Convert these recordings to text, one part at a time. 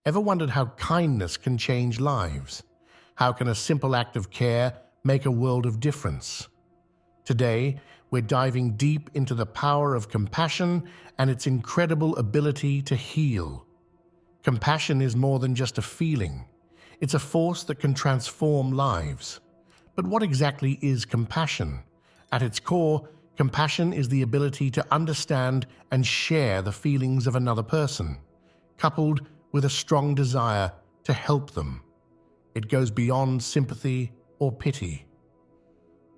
Ever wondered how kindness can change lives? How can a simple act of care make a world of difference? Today, we're diving deep into the power of compassion and its incredible ability to heal. Compassion is more than just a feeling. It's a force that can transform lives. But what exactly is compassion? At its core, compassion is the ability to understand and share the feelings of another person, coupled with a strong desire to help them. It goes beyond sympathy or pity.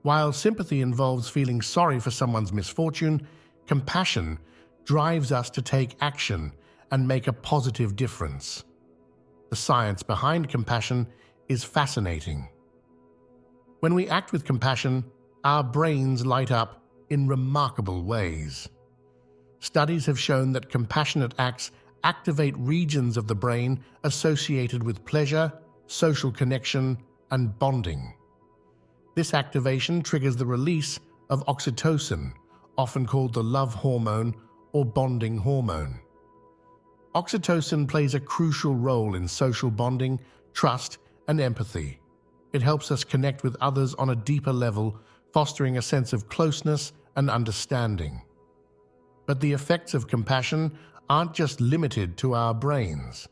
While sympathy involves feeling sorry for someone's misfortune, compassion drives us to take action and make a positive difference. The science behind compassion is fascinating. When we act with compassion, our brains light up in remarkable ways. Studies have shown that compassionate acts activate regions of the brain associated with pleasure, social connection, and bonding. This activation triggers the release of oxytocin, often called the love hormone or bonding hormone. Oxytocin plays a crucial role in social bonding, trust, and empathy. It helps us connect with others on a deeper level, fostering a sense of closeness and understanding. But the effects of compassion aren't just limited to our brains.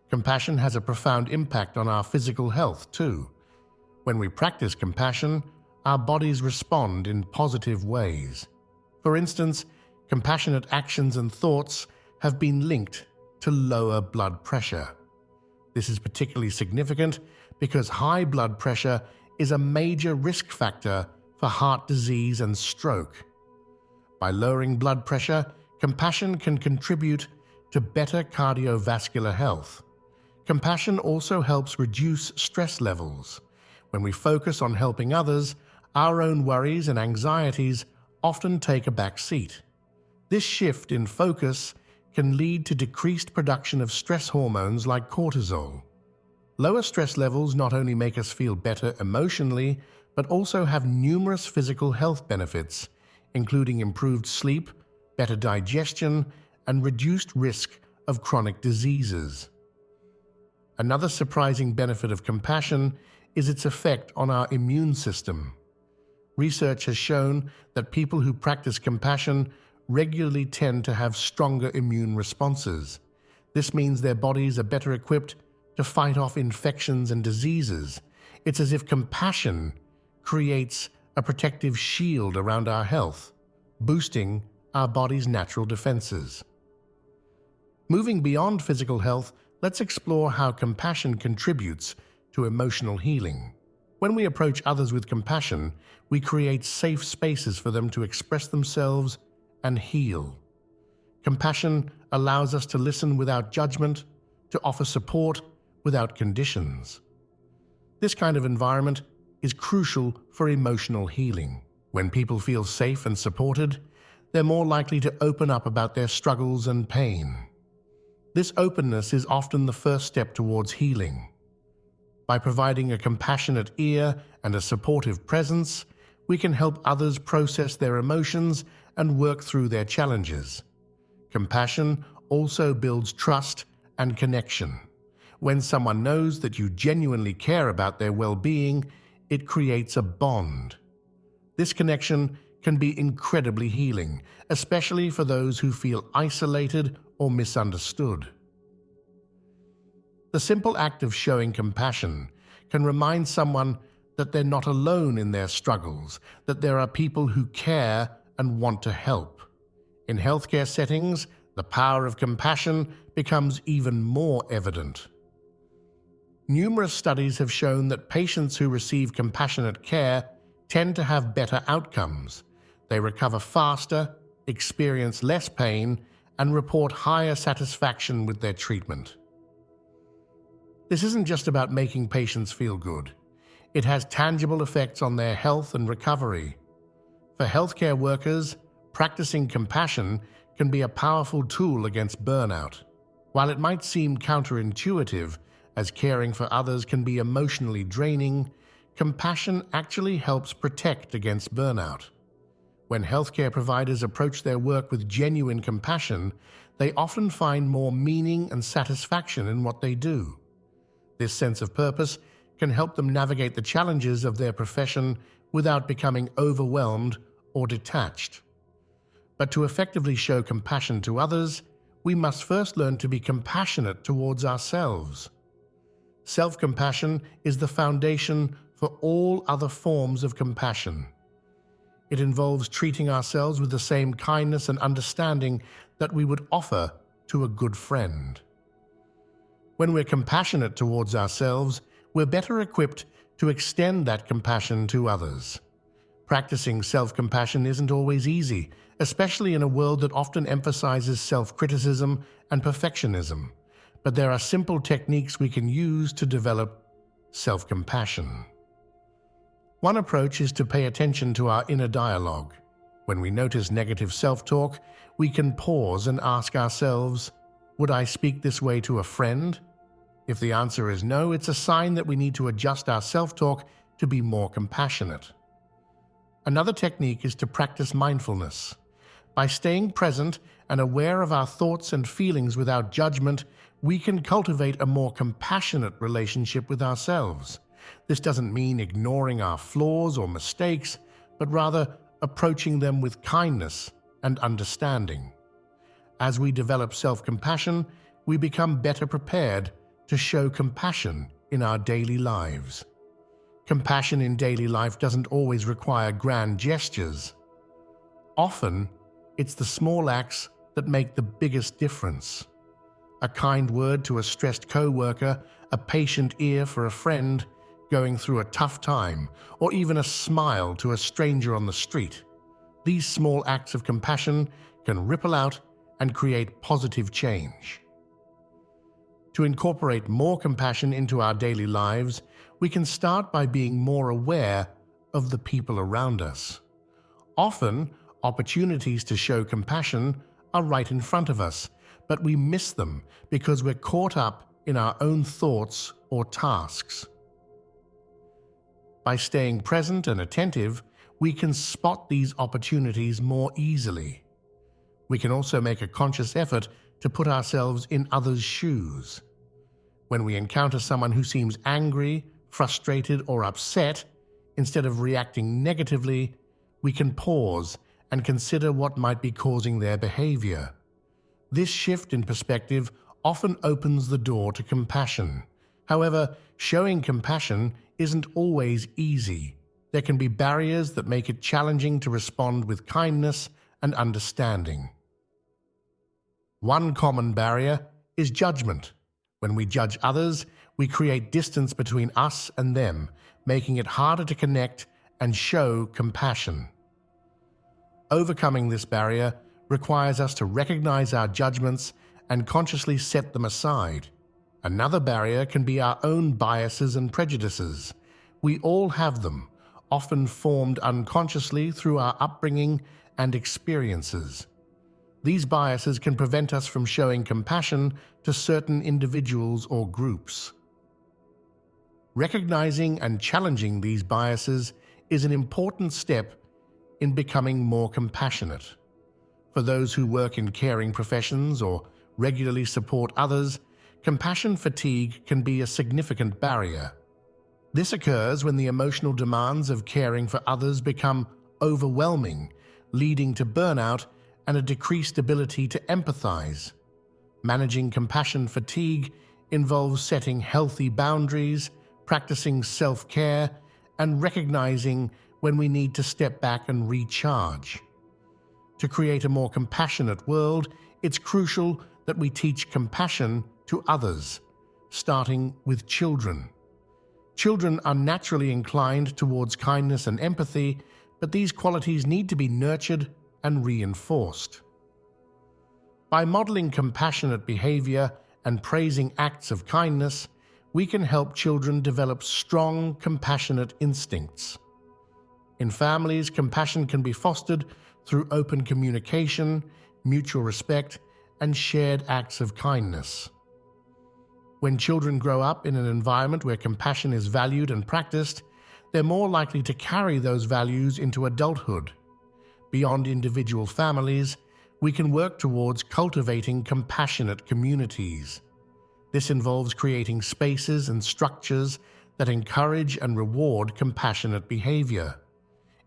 Compassion has a profound impact on our physical health, too. When we practice compassion, our bodies respond in positive ways. For instance, compassionate actions and thoughts have been linked to lower blood pressure. This is particularly significant because high blood pressure is a major risk factor for heart disease and stroke. By lowering blood pressure, compassion can contribute to better cardiovascular health. Compassion also helps reduce stress levels. When we focus on helping others, our own worries and anxieties often take a back seat. This shift in focus can lead to decreased production of stress hormones like cortisol. Lower stress levels not only make us feel better emotionally, but also have numerous physical health benefits, including improved sleep, better digestion, and reduced risk of chronic diseases. Another surprising benefit of compassion is its effect on our immune system. Research has shown that people who practice compassion regularly tend to have stronger immune responses. This means their bodies are better equipped to fight off infections and diseases. It's as if compassion creates a protective shield around our health, boosting our body's natural defenses. Moving beyond physical health, let's explore how compassion contributes to emotional healing. When we approach others with compassion, we create safe spaces for them to express themselves and heal. Compassion allows us to listen without judgment, to offer support without conditions. This kind of environment is crucial for emotional healing. When people feel safe and supported, they're more likely to open up about their struggles and pain. This openness is often the first step towards healing. By providing a compassionate ear and a supportive presence, we can help others process their emotions and work through their challenges. Compassion also builds trust and connection. When someone knows that you genuinely care about their well-being, it creates a bond. This connection can be incredibly healing, especially for those who feel isolated or misunderstood. The simple act of showing compassion can remind someone that they're not alone in their struggles, that there are people who care and want to help. In healthcare settings, the power of compassion becomes even more evident. Numerous studies have shown that patients who receive compassionate care tend to have better outcomes. They recover faster, experience less pain, and report higher satisfaction with their treatment. This isn't just about making patients feel good. It has tangible effects on their health and recovery. For healthcare workers, practicing compassion can be a powerful tool against burnout. While it might seem counterintuitive, as caring for others can be emotionally draining, compassion actually helps protect against burnout. When healthcare providers approach their work with genuine compassion, they often find more meaning and satisfaction in what they do. This sense of purpose can help them navigate the challenges of their profession without becoming overwhelmed or detached. But to effectively show compassion to others, we must first learn to be compassionate towards ourselves. Self-compassion is the foundation for all other forms of compassion. It involves treating ourselves with the same kindness and understanding that we would offer to a good friend. When we're compassionate towards ourselves, we're better equipped to extend that compassion to others. Practicing self-compassion isn't always easy, especially in a world that often emphasizes self-criticism and perfectionism. But there are simple techniques we can use to develop self-compassion. One approach is to pay attention to our inner dialogue. When we notice negative self-talk, we can pause and ask ourselves, would I speak this way to a friend? If the answer is no, it's a sign that we need to adjust our self-talk to be more compassionate. Another technique is to practice mindfulness. By staying present and aware of our thoughts and feelings without judgment, we can cultivate a more compassionate relationship with ourselves. This doesn't mean ignoring our flaws or mistakes, but rather approaching them with kindness and understanding. As we develop self-compassion, we become better prepared to show compassion in our daily lives. Compassion in daily life doesn't always require grand gestures. Often, it's the small acts that make the biggest difference. A kind word to a stressed coworker, a patient ear for a friend going through a tough time, or even a smile to a stranger on the street. These small acts of compassion can ripple out and create positive change. To incorporate more compassion into our daily lives, we can start by being more aware of the people around us. Often, opportunities to show compassion are right in front of us, but we miss them because we're caught up in our own thoughts or tasks. By staying present and attentive, we can spot these opportunities more easily. We can also make a conscious effort to put ourselves in others' shoes. When we encounter someone who seems angry, frustrated, or upset, instead of reacting negatively, we can pause and consider what might be causing their behavior. This shift in perspective often opens the door to compassion. However, showing compassion isn't always easy. There can be barriers that make it challenging to respond with kindness and understanding. One common barrier is judgment. When we judge others, we create distance between us and them, making it harder to connect and show compassion. Overcoming this barrier requires us to recognize our judgments and consciously set them aside. Another barrier can be our own biases and prejudices. We all have them, often formed unconsciously through our upbringing and experiences. These biases can prevent us from showing compassion to certain individuals or groups. Recognizing and challenging these biases is an important step in becoming more compassionate. For those who work in caring professions or regularly support others, compassion fatigue can be a significant barrier. This occurs when the emotional demands of caring for others become overwhelming, leading to burnout and a decreased ability to empathize. Managing compassion fatigue involves setting healthy boundaries, practicing self-care, and recognizing when we need to step back and recharge. To create a more compassionate world, it's crucial that we teach compassion to others, starting with children. Children are naturally inclined towards kindness and empathy, but these qualities need to be nurtured and reinforced. By modeling compassionate behavior and praising acts of kindness, we can help children develop strong, compassionate instincts. In families, compassion can be fostered through open communication, mutual respect, and shared acts of kindness. When children grow up in an environment where compassion is valued and practiced, they're more likely to carry those values into adulthood. Beyond individual families, we can work towards cultivating compassionate communities. This involves creating spaces and structures that encourage and reward compassionate behavior.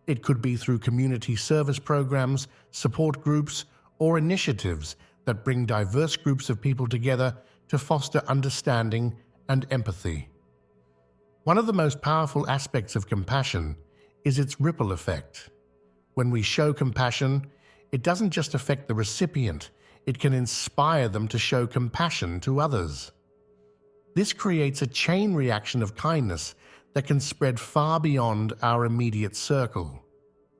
It could be through community service programs, support groups, or initiatives that bring diverse groups of people together to foster understanding and empathy. One of the most powerful aspects of compassion is its ripple effect. When we show compassion, it doesn't just affect the recipient, it can inspire them to show compassion to others. This creates a chain reaction of kindness that can spread far beyond our immediate circle.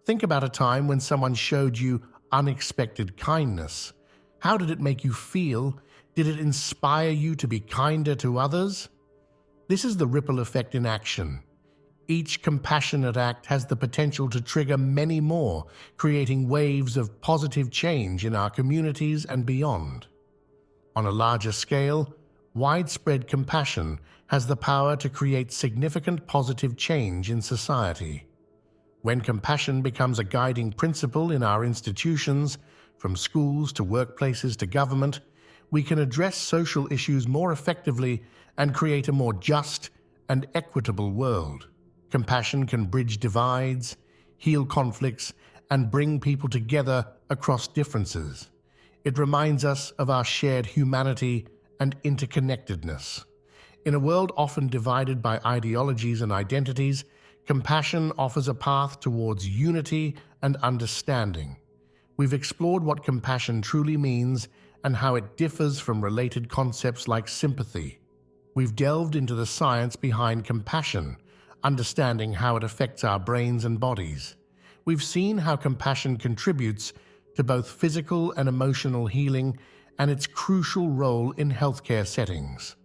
Think about a time when someone showed you unexpected kindness. How did it make you feel? Did it inspire you to be kinder to others? This is the ripple effect in action. Each compassionate act has the potential to trigger many more, creating waves of positive change in our communities and beyond. On a larger scale, widespread compassion has the power to create significant positive change in society. When compassion becomes a guiding principle in our institutions, from schools to workplaces to government, we can address social issues more effectively and create a more just and equitable world. Compassion can bridge divides, heal conflicts, and bring people together across differences. It reminds us of our shared humanity and interconnectedness. In a world often divided by ideologies and identities, compassion offers a path towards unity and understanding. We've explored what compassion truly means and how it differs from related concepts like sympathy. We've delved into the science behind compassion, understanding how it affects our brains and bodies. We've seen how compassion contributes to both physical and emotional healing and its crucial role in healthcare settings.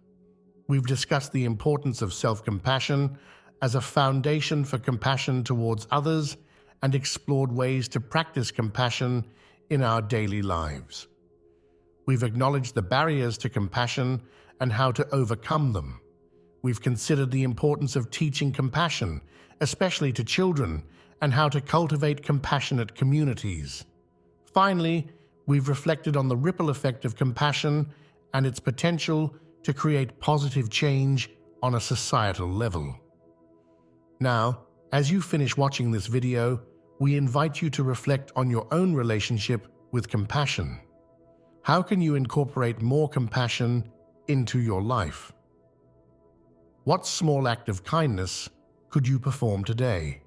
We've discussed the importance of self-compassion as a foundation for compassion towards others and explored ways to practice compassion in our daily lives. We've acknowledged the barriers to compassion and how to overcome them. We've considered the importance of teaching compassion, especially to children, and how to cultivate compassionate communities. Finally, we've reflected on the ripple effect of compassion and its potential to create positive change on a societal level. Now, as you finish watching this video, we invite you to reflect on your own relationship with compassion. How can you incorporate more compassion into your life? What small act of kindness could you perform today?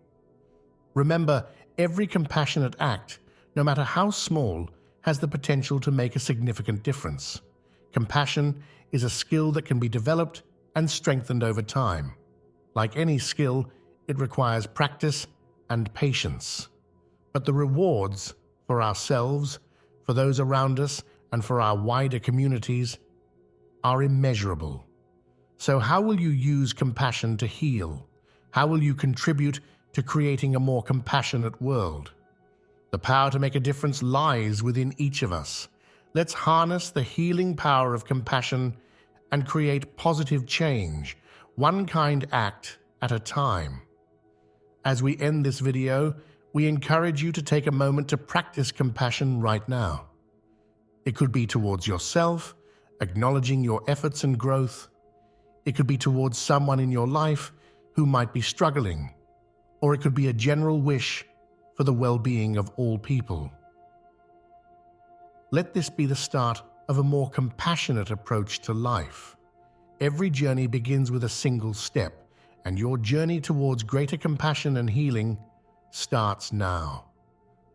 Remember, every compassionate act, no matter how small, has the potential to make a significant difference. Compassion is a skill that can be developed and strengthened over time. Like any skill, it requires practice and patience. But the rewards for ourselves, for those around us, and for our wider communities are immeasurable. So how will you use compassion to heal? How will you contribute to creating a more compassionate world? The power to make a difference lies within each of us. Let's harness the healing power of compassion and create positive change, one kind act at a time. As we end this video, we encourage you to take a moment to practice compassion right now. It could be towards yourself, acknowledging your efforts and growth. It could be towards someone in your life who might be struggling, or it could be a general wish for the well-being of all people. Let this be the start of a more compassionate approach to life. Every journey begins with a single step, and your journey towards greater compassion and healing starts now.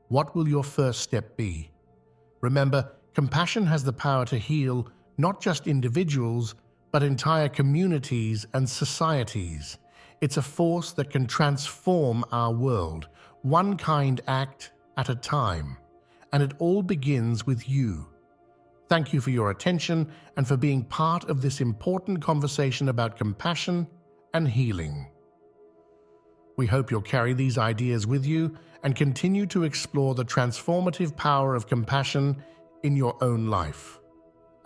What will your first step be? Remember, compassion has the power to heal not just individuals, but entire communities and societies. It's a force that can transform our world, one kind act at a time. And it all begins with you. Thank you for your attention and for being part of this important conversation about compassion and healing. We hope you'll carry these ideas with you and continue to explore the transformative power of compassion in your own life.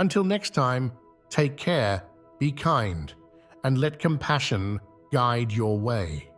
Until next time, take care, be kind, and let compassion guide your way.